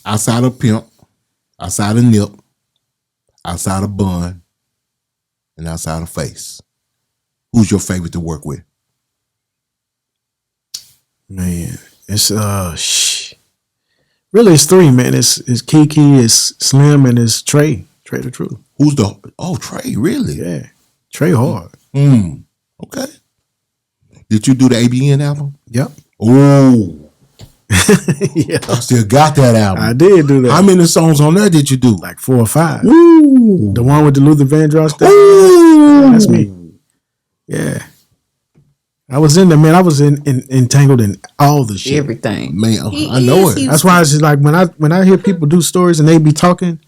outside of Pimp, outside of Nip, outside of Bun, and outside of Face, who's your favorite to work with? Man, it's really it's three, man. It's Kiki, it's Slim, and it's Trey. Trey the Truth. Who's the Trey, really? Yeah. Trey hard. Okay. Did you do the ABN album? Yep. Oh. Yeah. I still got that album. I did do that. How many songs on there did you do? Like 4 or 5. Ooh. The one with the Luther Vandross stuff. Ooh. That's me. Yeah. I was in there, man. I was entangled in all the shit. Everything. Man, I know it. That's why it's just like when I hear people do stories and they be talking,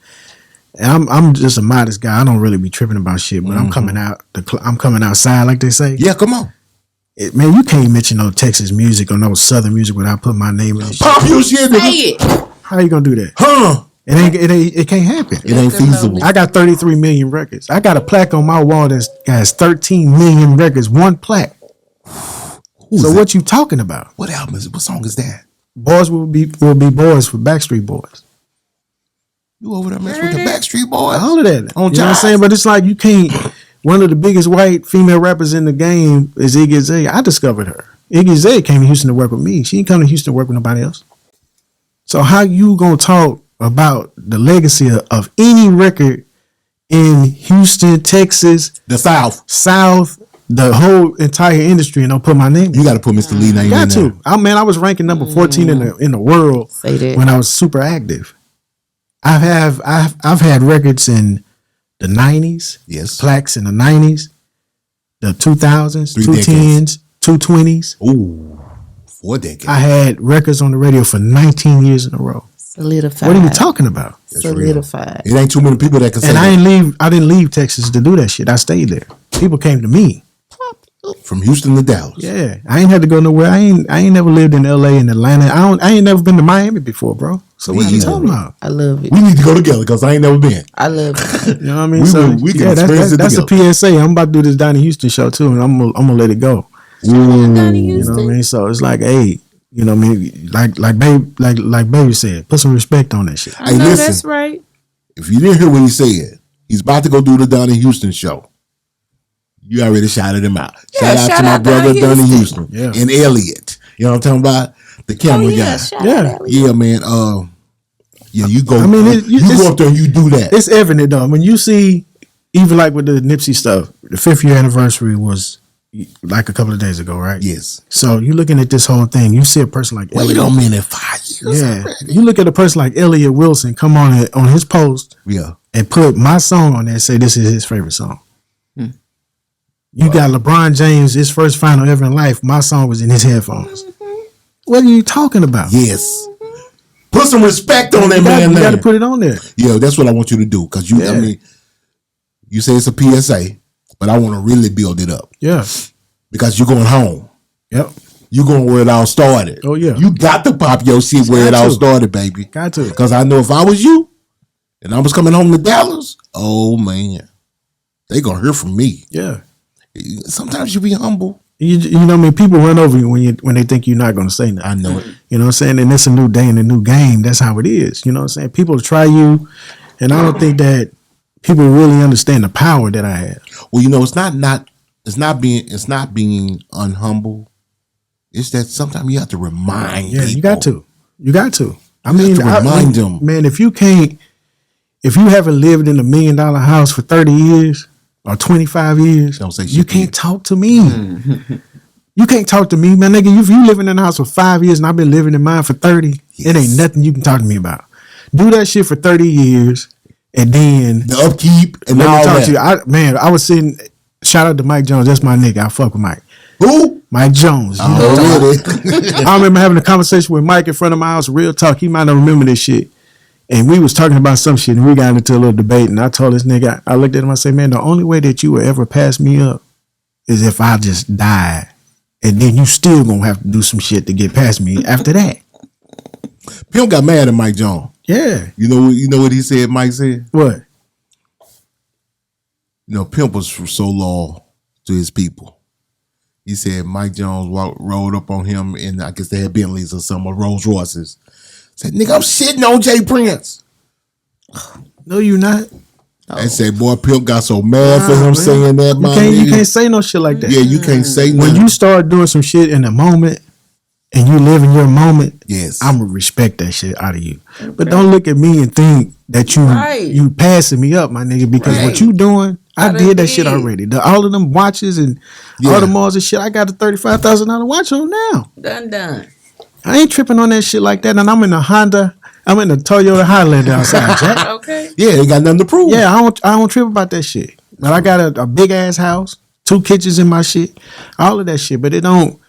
and I'm just a modest guy. I don't really be tripping about shit, but I'm coming out. I'm coming outside, like they say. Yeah, come on. Man, you can't mention no Texas music or no Southern music without putting my name in it. Pop your shit. Say it. How you gonna do that? Huh? It can't happen. It ain't feasible. I got 33 million records. I got a plaque on my wall that has 13 million records. One plaque. So what you talking about? What album is it? What song is that? Boys will be boys for Backstreet Boys. You over there messing with the Backstreet Boys? All of that. On you know what I'm saying? But it's like you can't. One of the biggest white female rappers in the game is Iggy Azalea. I discovered her. Iggy Azalea came to Houston to work with me. She didn't come to Houston to work with nobody else. So how you gonna talk about the legacy of any record in Houston, Texas, the South, the whole entire industry, and don't put my name? You got to put Mr. Lee name in there. Got to. I was ranking number 14 in the world when I was super active. I've had records in the 90s, yes, plaques in the 90s, the 2000s, 210s, 220s. Ooh, 4 decades. I had records on the radio for 19 years in a row. Solidified. What are you talking about? Solidified. It ain't too many people that can say and that. I didn't leave Texas to do that shit. I stayed there. People came to me. From Houston to Dallas. Yeah, I ain't had to go nowhere. I ain't never lived in LA and Atlanta. I ain't never been to Miami before, bro. So what are you talking about? I love it. We need to go together because I ain't never been. I love it. You know what I mean? We can experience it that's together. a PSA. I'm about to do this Donnie Houston show too, and I'm gonna let it go. Donnie You Houston. know what I mean? So it's like, hey, you know what I mean? Like baby said, put some respect on that shit. I Hey, know listen. that's right. If you didn't hear what he said, he's about to go do the Donnie Houston show. You already shouted him out. Yeah, shout out to my brother Donnie Houston Yeah. and Elliot. You know what I'm talking about? The camera guy. Shout out. Yeah, man. Yeah, you go. I mean, you go up there and you do that. It's evident though. When you see, even like with the Nipsey stuff, the 5th year anniversary was like a couple of days ago, right? Yes. So you looking at this whole thing, you see a person like Wait Elliot. a minute, 5 years. Yeah, already. you look at a person like Elliot Wilson come on his post Yeah. and put my song on there and say this is his favorite song. You got LeBron James, his first final ever in life. My song was in his headphones. What are you talking about? Yes. Put some respect on that man. You got to put it on there. Yeah, that's what I want you to do. Because I mean, you say it's a PSA, but I want to really build it up. Yeah. Because you're going home. Yep. You're going where it all started. Oh, yeah. You got to pop your shit where it all started, baby. Got to. Because I know if I was you and I was coming home to Dallas, oh, man, they going to hear from me. Yeah. Sometimes you be humble. You know what I mean? People run over you when they think you're not going to say nothing. I know it. You know what I'm saying? And it's a new day and a new game. That's how it is. You know what I'm saying? People try you, and I don't think that people really understand the power that I have. Well, you know, it's not being unhumble. It's that sometimes you have to remind people. You got to. I mean, remind them. Man, if you haven't lived in $1 million house for 30 years or 25 years, Don't say shit you to can't you. talk to me. You can't talk to me, man. Nigga, if you living in a house for 5 years and I've been living in mine for 30, it ain't nothing you can talk to me about. Do that shit for 30 years and then The upkeep and let me all talk that. to you. I was sitting, shout out to Mike Jones. That's my nigga. I fuck with Mike. Who? Mike Jones. You know what I'm talking about? Already. I remember having a conversation with Mike in front of my house, real talk. He might not remember this shit. And we was talking about some shit and we got into a little debate. And I told this nigga, I looked at him, I said, man, the only way that you will ever pass me up is if I just die. And then you still gonna have to do some shit to get past me after that. Pimp got mad at Mike Jones. Yeah. You know what he said, Mike said? What? You know, Pimp was so loyal to his people. He said Mike Jones rolled up on him and I guess they had Bentleys or some, or Rolls Royces. Said, nigga, I'm shitting on Jay Prince. No, you not. They say, boy, Pimp got so mad for him man. saying that, You can't say no shit like that. Yeah, you can't say nothing. When you start doing some shit in the moment and you live in your moment, yes, I'm gonna respect that shit out of you. Okay. But don't look at me and think that you passing me up, my nigga, because what you doing, I did that shit already. All of them watches and all the malls and shit, I got a $35,000 watch on now. Done. I ain't tripping on that shit like that. And I'm in a Honda. I'm in the Toyota Highlander outside, Jack. Okay. Yeah, ain't got nothing to prove. Yeah, I don't trip about that shit. But I got a big ass house, 2 kitchens in my shit, all of that shit. But it don't.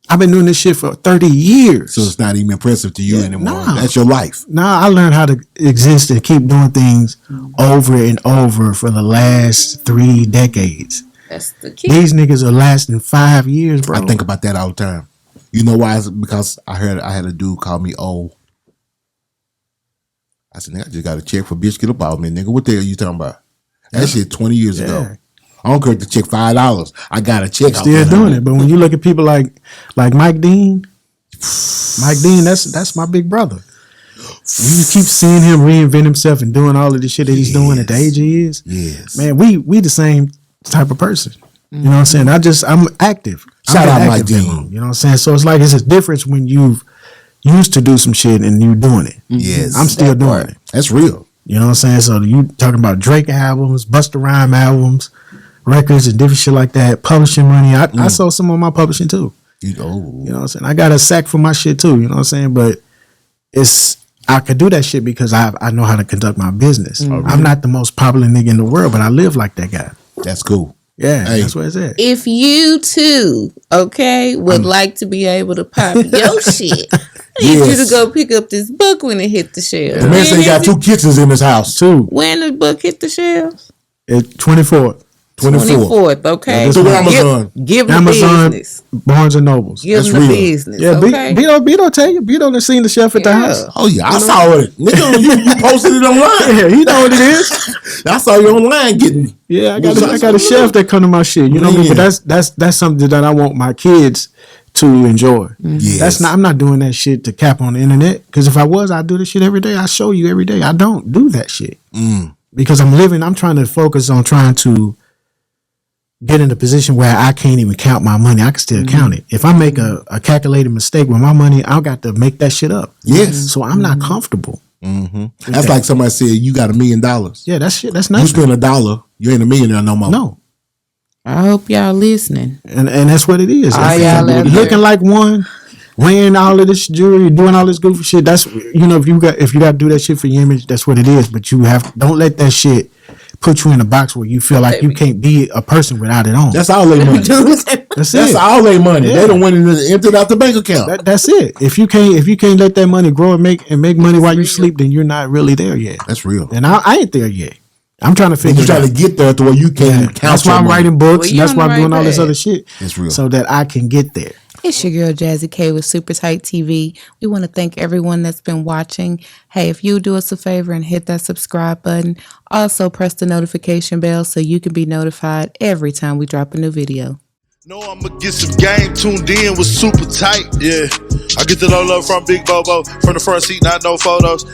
I've been doing this shit for 30 years. So it's not even impressive to you anymore. Nah. That's your life. Nah, I learned how to exist and keep doing things over and over for the last 3 decades. That's the key. These niggas are lasting 5 years, bro. I think about that all the time. You know why? It's because I had a dude call me old. I said, nigga, I just got a check for bitch get up out me, nigga. What the hell you talking about? That shit 20 years ago. I don't care if the check $5. I got a check. Still doing it. But when you look at people like Mike Dean, that's my big brother. You keep seeing him reinvent himself and doing all of the shit that he's doing at the age he is. Yes. Man, we the same type of person. You know what I'm saying? I'm active. Shout out Mike active Dean. You know what I'm saying? So it's like it's a difference when you've used to do some shit and you're doing it. Yes. I'm still doing it. That's real. You know what I'm saying? So you talking about Drake albums, Busta Rhymes albums, records and different shit like that, publishing money. I sold some of my publishing too. You know what I'm saying? I got a sack for my shit too, you know what I'm saying? But I could do that shit because I know how to conduct my business. I'm not the most popular nigga in the world, but I live like that guy. That's cool. Yeah, that's what it's at. If you too, would like to be able to pop your shit, I need you to go pick up this book when it hit the shelves. The man said he got 2 kitchens in his house too. When the book hit the shelves? It's 24th. 24th, okay. Yeah, through Amazon. Give them the business. Barnes and Nobles. Give them the business. Yeah, okay. Beto tell you. Beto done seen the shelf at the house. Oh yeah, I saw it. Nigga, you posted it online. Yeah, he know what it is. I saw you online getting. Yeah, I got a shelf that come to my shit. You know what I mean? But that's something that I want my kids to enjoy. Yes. I'm not doing that shit to cap on the internet. Because if I was, I'd do this shit every day. I show you every day. I don't do that shit. Because I'm trying to focus on trying to get in a position where I can't even count my money. I can still count it. If I make a calculated mistake with my money, I got to make that shit up. Yes. So I'm not comfortable. That's like somebody said, you got $1 million. Yeah, that's shit. That's nothing. You spend $1, you ain't a millionaire no more. No. I hope y'all listening. And that's what it is. Y'all looking like one, wearing all of this jewelry, doing all this goofy shit. That's if you got to do that shit for your image, that's what it is. But don't let that shit put you in a box where you feel like you can't be a person without it on. That's all they money. That's all they money. Yeah. They don't win and emptied out the bank account. That's it. If you can't let that money grow and make money while you sleep, then you're not really there yet. That's real. And I ain't there yet. I'm trying to figure. You're trying to get there to where you can count. That's why I'm writing books. Well, and that's why I'm doing all this other shit. It's real. So that I can get there. It's your girl Jazzy K with Super Tight TV. We want to thank everyone that's been watching. Hey, if you do us a favor and hit that subscribe button, also press the notification bell so you can be notified every time we drop a new video. Know I'ma get some game tuned in with Super Tight. Yeah, I get it all up from Big Bobo, from the front seat, not no photos.